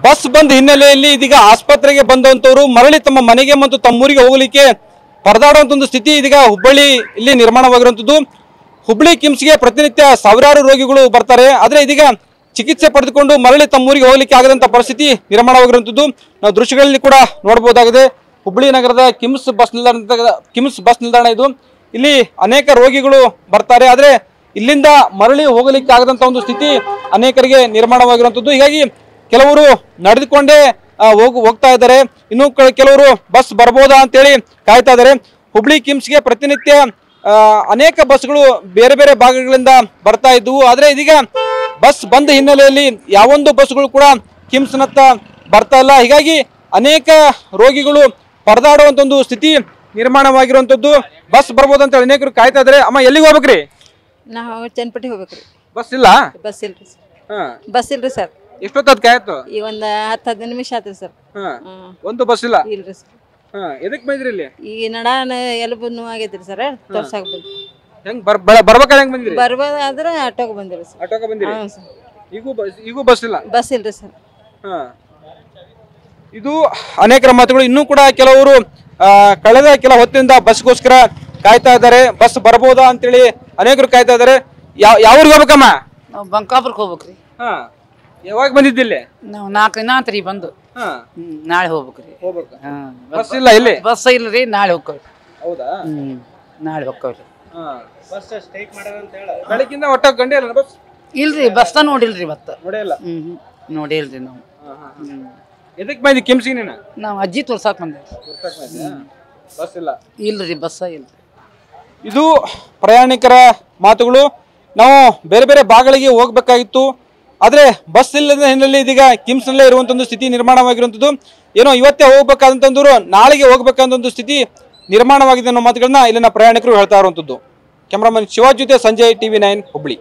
Bus ಬಂದ್ ಹಿನ್ನೆಲೆಯಲ್ಲಿ ಇದೀಗ ಆಸ್ಪತ್ರೆಗೆ ಬಂದಂತವರು ಮರಳಿ ತಮ್ಮ ಮನೆಗೆ ಮತ್ತು ತಮ್ಮೂರಿಗೆ ಹೋಗಲಿಕ್ಕೆ ಪರದಾಡುವಂತ ಒಂದು ಸ್ಥಿತಿ ಇದೀಗ ಹುಬ್ಬಳ್ಳಿ ಇಲ್ಲಿ ನಿರ್ಮಾಣವಾಗಿರುವಂತದ್ದು. ಹುಬ್ಬಳ್ಳಿ ಕಿಮ್ಸ್ಗೆ ಪ್ರತಿನಿತ್ಯ ಸಾವಿರಾರು ರೋಗಿಗಳು ಬರ್ತಾರೆ. ಆದ್ರೆ ಇದೀಗ ಚಿಕಿತ್ಸೆ ಪಡೆದುಕೊಂಡು ಮರಳಿ ತಮ್ಮೂರಿಗೆ ಹೋಗಲಿಕ್ಕೆ ಆಗದಂತ ಪರಿಸ್ಥಿತಿ ನಿರ್ಮಾಣವಾಗಿರುವಂತದ್ದು ನಾವು ದೃಶ್ಯಗಳಲ್ಲಿ ಕೂಡ ನೋಡಬಹುದಾಗಿದೆ. ಹುಬ್ಬಳ್ಳಿ ನಗರದ ಕಿಮ್ಸ್ ಬಸ್ ನಿಲ್ದಾಣ ಇದು. ಇಲ್ಲಿ ಅನೇಕ ರೋಗಿಗಳು ಬರ್ತಾರೆ. ಆದ್ರೆ ಇಲ್ಲಿಂದ ಮರಳಿ ಹೋಗಲಿಕ್ಕೆ ಆಗದಂತ ಒಂದು ಸ್ಥಿತಿ ಅನೇಕರಿಗೆ ನಿರ್ಮಾಣವಾಗಿರುವಂತದ್ದು. ಹೀಗಾಗಿ ಕೆಲವರು ನಡೆದುಕೊಂಡೇ ಹೋಗ್ತಾ ಇದ್ದಾರೆ. ಇನ್ನು ಕೆಲವರು ಬಸ್ ಬರ್ಬೋದಾ ಅಂತೇಳಿ ಕಾಯ್ತಾ ಇದ್ದಾರೆ. ಹುಬ್ಬಳ್ಳಿ ಕಿಮ್ಸ್ಗೆ ಪ್ರತಿನಿತ್ಯ ಅನೇಕ ಬಸ್ಗಳು ಬೇರೆ ಬೇರೆ ಭಾಗಗಳಿಂದ ಬರ್ತಾ ಇದ್ವು. ಆದ್ರೆ ಇದೀಗ ಬಸ್ ಬಂದ ಹಿನ್ನೆಲೆಯಲ್ಲಿ ಯಾವೊಂದು ಬಸ್ಗಳು ಕೂಡ ಕಿಮ್ಸ್ನತ್ತ ಬರ್ತಾ ಇಲ್ಲ. ಹೀಗಾಗಿ ಅನೇಕ ರೋಗಿಗಳು ಪರದಾಡುವಂತ ಒಂದು ಸ್ಥಿತಿ ನಿರ್ಮಾಣವಾಗಿರುವಂತದ್ದು. ಬಸ್ ಬರ್ಬೋದು ಅಂತ ಅನೇಕರು ಕಾಯ್ತಾ ಇದಾರೆ. ಅಮ್ಮ ಎಲ್ಲಿಗೆ ಹೋಗ್ಬೇಕ್ರಿ? ನಾವು ಚನ್ನಪಟ್ಟಿ ಹೋಗ್ಬೇಕ್ರಿ. ಬಸ್ ಇಲ್ಲ? ಬಸ್ ಇಲ್ರಿ ಬಸ್ ಇಲ್ರಿ ಸರ್. ಎಷ್ಟೊತ್ತದ್ ಕಾಯತ್ತು? ಈ ಒಂದ್ 10-15 ನಿಮಿಷ ಆತ್ರಿ ಸರ್. ಒಂದು ಬಸ್ ಇಲ್ಲ ಇಲ್ರಿ ಸರ್. ಎದಕ್ ಬಂದ್ರಿ ಇಲ್ಲಿ? ಈ ನಡಾನ ಎಲ್ಬು ನೋವು ಆಗೈತ್ರಿ ಸರ್. ತೋರ್ಸಾಕ್ ಬಂದ್ರಿ. ಹೆಂಗ್ ಬರ್ಬೇಕಾದ್ರೆ ಹೆಂಗ್ ಬಂದ್ರಿ? ಬರ್ಬೋದಾದ್ರ ಆಟೋಗೆ ಬಂದಿರಿ ಸರ್. ಆಟೋಗೆ ಬಂದಿರಿ? ಈಗೂ ಬಸ್ ಇಲ್ಲ? ಬಸ್ ಇಲ್ರಿ ಸರ್. ಇದು ಅನೇಕರ ಮಾತುಗಳು. ಇನ್ನೂ ಕೂಡ ಕೆಲವರು ಕಳೆದ ಕೆಲ ಹೊತ್ತಿನಿಂದ ಬಸ್ಗೋಸ್ಕರ ಕಾಯ್ತಾ ಇದ್ದಾರೆ. ಬಸ್ ಬರ್ಬೋದಾ ಅಂತೇಳಿ ಅನೇಕರು ಕಾಯ್ತಾ ಇದ್ದಾರೆ. ಯಾವ ಊರಿಗೆ ಹೋಗ್ಬೇಕಮ್ಮ? ನಾವು ಬಂಕಾಪುರಕ್ಕೆ ಹೋಗ್ಬೇಕ್ರಿ. ಯಾವಾಗ ಬಂದಿದ್ದಿಲ್ಲಿ? ನಾವು 4 ದಿನ ಆತ್ರಿ ಬಂದು. ನಾಳೆ ಹೋಗ್ಬೇಕ್ರಿ. ಬಸ್ ಇಲ್ಲ ಇಲ್ಲಿ? ಬಸ್ ಇಲ್ರಿ, ನಾಳೆ ಹೋಗ್ತೇವ್ರಿ. ಹೌದಾ? ನಾಳೆ ಹೋಗ್ತೇವ್ರಿ. ಬೆಳಗಿಂದ ಒಟ್ಟ ಗಂಟೆ ಇಲ್ಲ ಬಸ್? ಇಲ್ರಿ, ಬಸ್ ನೋಡಿಲ್ರಿ ಇವತ್ತು. ನೋಡಿಲ್ಲ? ನೋಡಿಲ್ರಿ ನಾವು. ಎದಕ್ ಬಂದಿ ಕಿಮ್ಸ್ಗೆ ನೀನು? ನಾವು ಅಜ್ಜಿ ತೋರ್ಸಾಕ್ ಬಂದೇವಿ. ಬಸ್ ಇಲ್ಲ? ಇಲ್ರಿ, ಬಸ್ ಇಲ್ರಿ. ಇದು ಪ್ರಯಾಣಿಕರ ಮಾತುಗಳು. ನಾವು ಬೇರೆ ಬೇರೆ ಭಾಗಗಳಿಗೆ ಹೋಗ್ಬೇಕಾಗಿತ್ತು. ಆದ್ರೆ ಬಸ್ ಇಲ್ಲದ ಹಿನ್ನೆಲೆ ಇದೀಗ ಕಿಮ್ಸ್ ನಲ್ಲೇ ಇರುವಂತ ಒಂದು ಸ್ಥಿತಿ ನಿರ್ಮಾಣವಾಗಿರುವಂತದ್ದು. ಏನೋ ಇವತ್ತೇ ಹೋಗ್ಬೇಕಾದಂತಂದ್ರು ನಾಳೆಗೆ ಹೋಗ್ಬೇಕಂತ ಒಂದು ಸ್ಥಿತಿ ನಿರ್ಮಾಣವಾಗಿದೆ ಅನ್ನೋ ಮಾತುಗಳನ್ನ ಇಲ್ಲಿನ ಪ್ರಯಾಣಿಕರು ಹೇಳ್ತಾ ಇರುವಂತದ್ದು. ಕ್ಯಾಮರಾಮನ್ ಶಿವಾಜ್ ಜೊತೆ ಸಂಜಯ್, TV9 ಹುಬ್ಬಳ್ಳಿ.